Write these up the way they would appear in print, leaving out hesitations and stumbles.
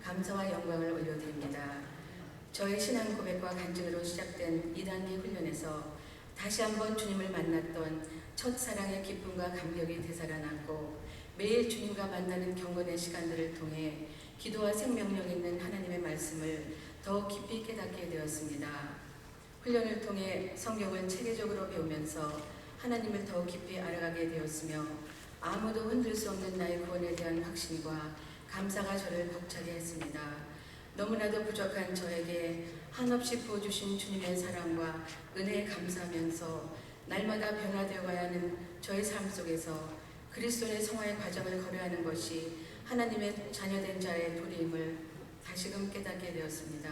감사와 영광을 올려드립니다. 저의 신앙 고백과 간증으로 시작된 2단계 훈련에서 다시 한번 주님을 만났던 첫사랑의 기쁨과 감격이 되살아났고 매일 주님과 만나는 경건의 시간들을 통해 기도와 생명력 있는 하나님의 말씀을 더 깊이 깨닫게 되었습니다. 훈련을 통해 성경을 체계적으로 배우면서 하나님을 더 깊이 알아가게 되었으며 아무도 흔들 수 없는 나의 구원에 대한 확신과 감사가 저를 벅차게 했습니다. 너무나도 부족한 저에게 한없이 부어주신 주님의 사랑과 은혜에 감사하면서 날마다 변화되어가야 하는 저의 삶 속에서 그리스도의 성화의 과정을 걸어야 하는 것이 하나님의 자녀된 자의 도리임을 다시금 깨닫게 되었습니다.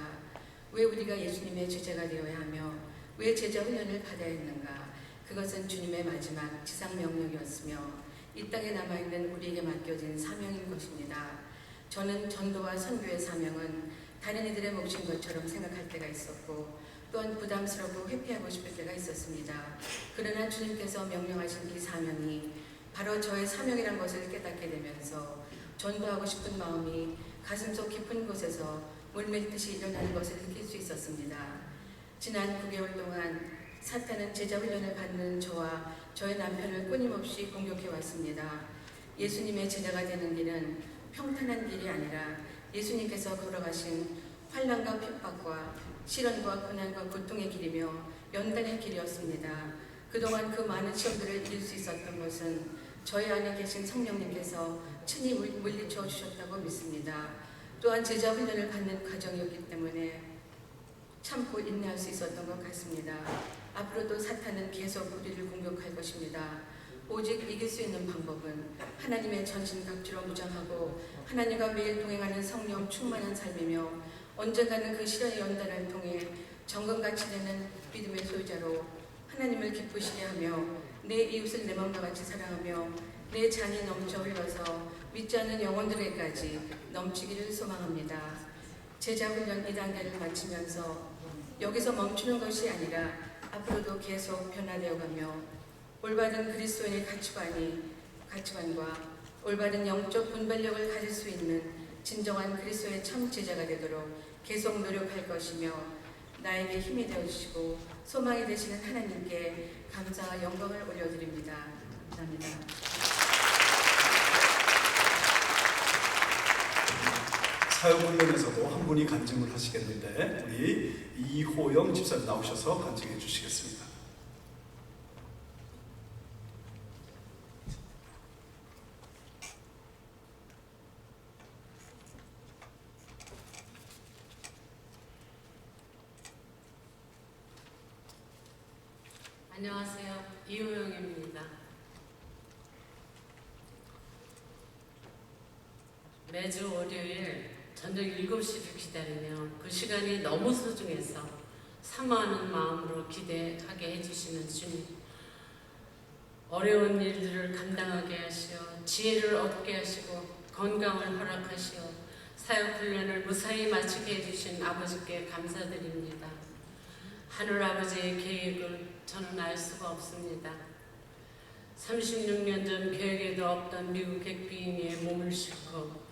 왜 우리가 예수님의 제자가 되어야 하며 왜 제자 훈련을 받아야 했는가? 그것은 주님의 마지막 지상 명령이었으며 이 땅에 남아있는 우리에게 맡겨진 사명인 것입니다. 저는 전도와 선교의 사명은 다른 이들의 몫인 것처럼 생각할 때가 있었고 또한 부담스럽고 회피하고 싶을 때가 있었습니다. 그러나 주님께서 명령하신 이 사명이 바로 저의 사명이란 것을 깨닫게 되면서 전도하고 싶은 마음이 가슴속 깊은 곳에서 물밀듯이 일어나는 것을 느낄 수 있었습니다. 지난 9개월 동안 사탄은 제자 훈련을 받는 저와 저의 남편을 끊임없이 공격해 왔습니다. 예수님의 제자가 되는 길은 평탄한 길이 아니라 예수님께서 걸어가신 환난과 핍박과 시련과 고난과 고통의 길이며 연단의 길이었습니다. 그동안 그 많은 시험들을 이길 수 있었던 것은 저희 안에 계신 성령님께서 친히 물리쳐 주셨다고 믿습니다. 또한 제자 훈련을 받는 과정이었기 때문에 참고 인내할 수 있었던 것 같습니다. 앞으로도 사탄은 계속 우리를 공격할 것입니다. 오직 이길 수 있는 방법은 하나님의 전신갑주로 무장하고 하나님과 매일 동행하는 성령 충만한 삶이며 언젠가는 그 시련의 연단을 통해 정금같이 되는 믿음의 소유자로 하나님을 기쁘시게 하며 내 이웃을 내 마음과 같이 사랑하며 내 잔이 넘쳐 흘러서 믿지 않는 영혼들에게까지 넘치기를 소망합니다. 제자훈련 2단계를 마치면서 여기서 멈추는 것이 아니라 앞으로도 계속 변화되어가며 올바른 그리스도인의 가치관과 올바른 영적 분별력을 가질 수 있는 진정한 그리스도의 참 제자가 되도록 계속 노력할 것이며 나에게 힘이 되어주시고 소망이 되시는 하나님께 감사와 영광을 올려드립니다. 감사합니다. 사역훈련에서도 한 분이 간증을 하시겠는데 우리 이호영 집사님 나오셔서 간증해 주시겠습니다. 안녕하세요. 이호영입니다. 매주 월요일 저녁 7시를 기다리며 그 시간이 너무 소중해서 사모하는 마음으로 기대하게 해주시는 주님, 어려운 일들을 감당하게 하시어 지혜를 얻게 하시고 건강을 허락하시어 사역훈련을 무사히 마치게 해주신 아버지께 감사드립니다. 하늘아버지의 계획을 저는 알 수가 없습니다. 36년 전 계획에도 없던 미국 객비행에 몸을 싣고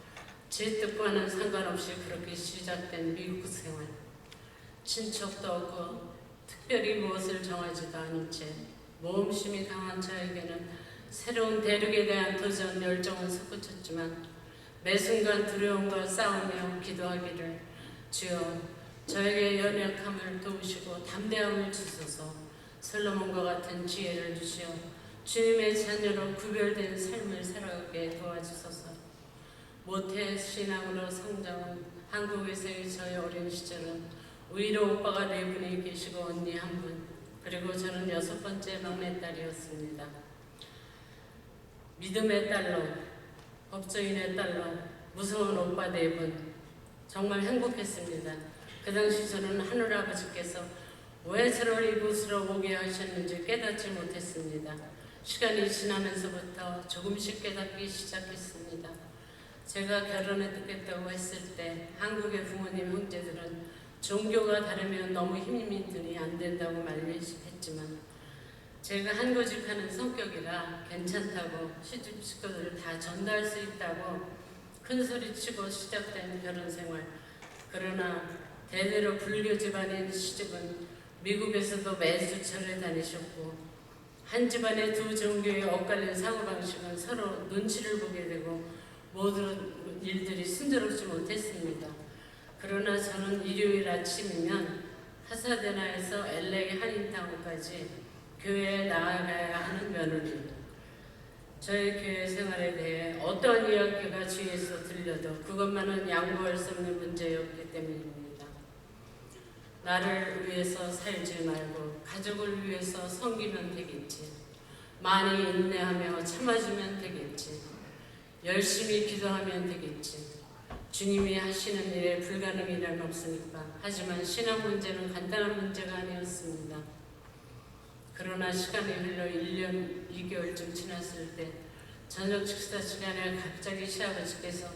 제 뜻과는 상관없이 그렇게 시작된 미국 생활. 친척도 없고 특별히 무엇을 정하지도 않은 채 모험심이 강한 저에게는 새로운 대륙에 대한 도전 열정은 솟구쳤지만 매 순간 두려움과 싸우며 기도하기를 주여 저에게 연약함을 도우시고 담대함을 주소서 솔로몬과 같은 지혜를 주시어 주님의 자녀로 구별된 삶을 살아가게 도와주소서. 모태 신앙으로 성장한 한국에서의 저의 어린 시절은 오히려 오빠가 4분이 계시고 언니 1분, 그리고 저는 6번째 막내딸이었습니다. 믿음의 딸로, 법조인의 딸로, 무서운 오빠 4분, 정말 행복했습니다. 그 당시 저는 하늘아버지께서 왜 저를 이곳으로 오게 하셨는지 깨닫지 못했습니다. 시간이 지나면서부터 조금씩 깨닫기 시작했습니다. 제가 결혼했다고 했을 때 한국의 부모님 형제들은 종교가 다르면 너무 힘이 드니 안 된다고 말했지만 제가 한고집하는 성격이라 괜찮다고 시집 식구들을 다 전도할 수 있다고 큰 큰소리치고 시작된 결혼 생활. 그러나 대대로 불교 집안인 시집은 미국에서도 매주 절에 다니셨고 한 집안의 두 종교의 엇갈린 사고방식은 서로 눈치를 보게 되고 모든 일들이 순조롭지 못했습니다. 그러나 저는 일요일 아침이면 하사데나에서 LA 한인타운까지 교회에 나아가야 하는 며느리. 저의 교회 생활에 대해 어떠한 이야기가 주위에서 들려도 그것만은 양보할 수 없는 문제였기 때문입니다. 나를 위해서 살지 말고 가족을 위해서 섬기면 되겠지. 많이 인내하며 참아주면 되겠지. 열심히 기도하면 되겠지. 주님이 하시는 일에 불가능이란 없으니까. 하지만 신앙 문제는 간단한 문제가 아니었습니다. 그러나 시간이 흘러 1년 2개월쯤 지났을 때 저녁 식사 시간에 갑자기 시아버지께서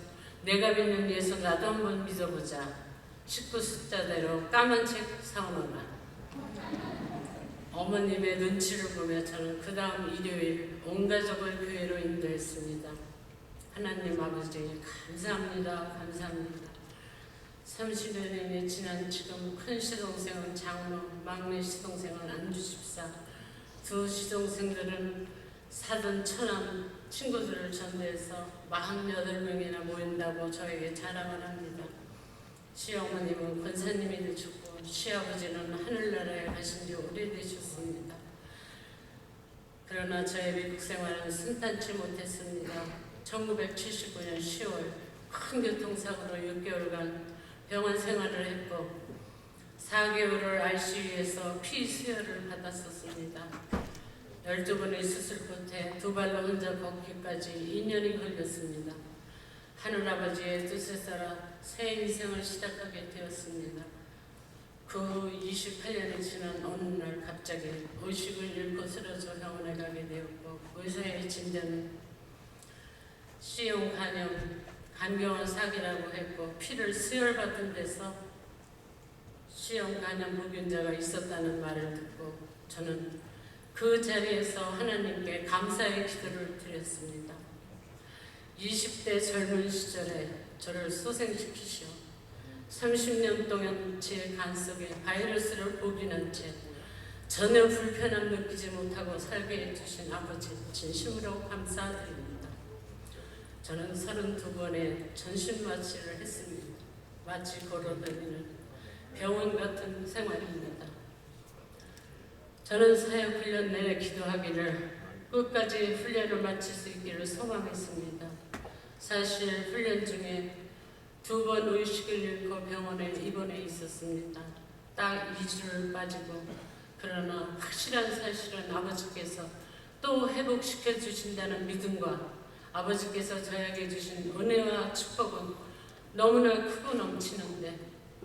내가 믿는 예수 나도 한번 믿어보자. 식구 숫자대로 까만 책 사오너라. 어머님의 눈치를 보며 저는 그 다음 일요일 온 가족을 교회로 인도했습니다. 하나님 아버지 감사합니다. 감사합니다. 30년이 지난 지금 큰 시동생은 장로, 막내 시동생은 안주집사, 두 시동생들은 사돈 처남 친구들을 전대해서 48명이나 모인다고 저에게 자랑을 합니다. 시어머님은 권사님이 되셨고 시아버지는 하늘나라에 가신 지 오래되셨습니다. 그러나 저의 미국 생활은 순탄치 못했습니다. 1979년 10월 큰 교통사고로 6개월간 병원 생활을 했고 4개월을 ICU에서 피 수혈을 받았었습니다. 12번의 수술 끝에 두 발로 혼자 걷기까지 2년이 걸렸습니다. 하늘아버지의 뜻에 따라 새 인생을 시작하게 되었습니다. 그 28년이 지난 어느 날 갑자기 의식을 잃고 쓰러져 병원에 가게 되었고 의사의 진단은 C형 간염, 간경화 사기라고 했고 피를 수혈받은 데서 C형 간염 무균자가 있었다는 말을 듣고 저는 그 자리에서 하나님께 감사의 기도를 드렸습니다. 20대 젊은 시절에 저를 소생시키시어 30년 동안 제 간 속에 바이러스를 복인한 채 전혀 불편함 느끼지 못하고 살게 해주신 아버지 진심으로 감사드립니다. 저는 32번의 전신마취를 했습니다. 마치 걸어다니는 병원 같은 생활입니다. 저는 사역훈련 내내 기도하기를 끝까지 훈련을 마칠 수 있기를 소망했습니다. 사실 훈련 중에 2번 의식을 잃고 병원에 입원해 있었습니다. 딱 2주를 빠지고 그러나 확실한 사실은 아버지께서 또 회복시켜 주신다는 믿음과 아버지께서 저에게 주신 은혜와 축복은 너무나 크고 넘치는데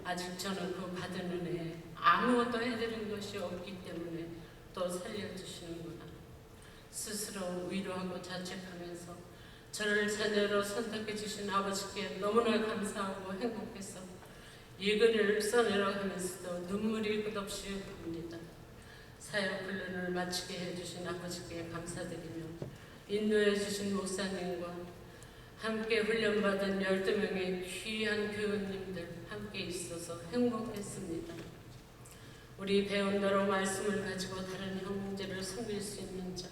아직 저는 그 받은 은혜에 아무것도 해드린 것이 없기 때문에 또 살려주시는구나. 스스로 위로하고 자책하면서 저를 자녀로 선택해 주신 아버지께 너무나 감사하고 행복해서 이 글을 써내려 하면서도 눈물이 끝없이 흐릅니다. 사역 훈련을 마치게 해주신 아버지께 감사드리며 인도해 주신 목사님과 함께 훈련받은 12명의 귀한 교우님들 함께 있어서 행복했습니다. 우리 배운 대로 말씀을 가지고 다른 형제를 섬길 수 있는 자,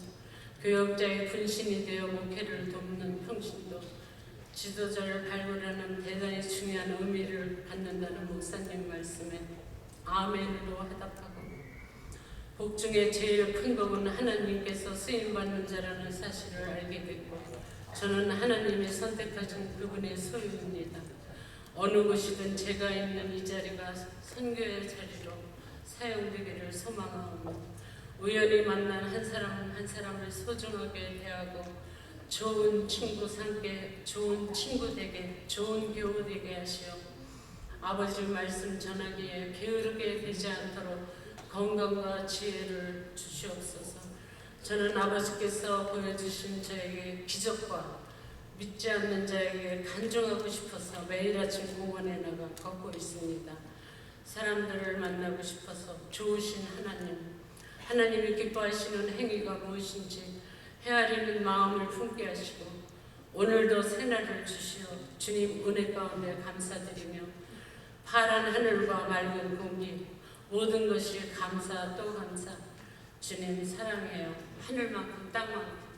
교역자의 분신이 되어 목회를 돕는 평신도, 지도자를 발굴하는 대단히 중요한 의미를 갖는다는 목사님 말씀에 아멘으로 화답하고 복 중에 제일 큰 복은 하나님께서 쓰임받는 자라는 사실을 알게 됐고 저는 하나님이 선택하신 그분의 소유입니다. 어느 곳이든 제가 있는 이 자리가 선교의 자리로 사용되기를 소망하오며 우연히 만난 한 사람 한 사람을 소중하게 대하고 좋은 친구 삼게, 좋은 친구 되게, 좋은 교우 되게 하시어 아버지 말씀 전하기에 게으르게 되지 않도록 건강과 지혜를 주시옵소서. 저는 아버지께서 보여주신 저에게 기적과 믿지 않는 자에게 간증하고 싶어서 매일 아침 공원에 나가 걷고 있습니다. 사람들을 만나고 싶어서 좋으신 하나님이 기뻐하시는 행위가 무엇인지 헤아리는 마음을 품게 하시고 오늘도 새날을 주시어 주님 은혜 가운데 감사드리며 파란 하늘과 맑은 공기 모든 것이 감사 또 감사. 주님 사랑해요. 하늘만큼 땅만큼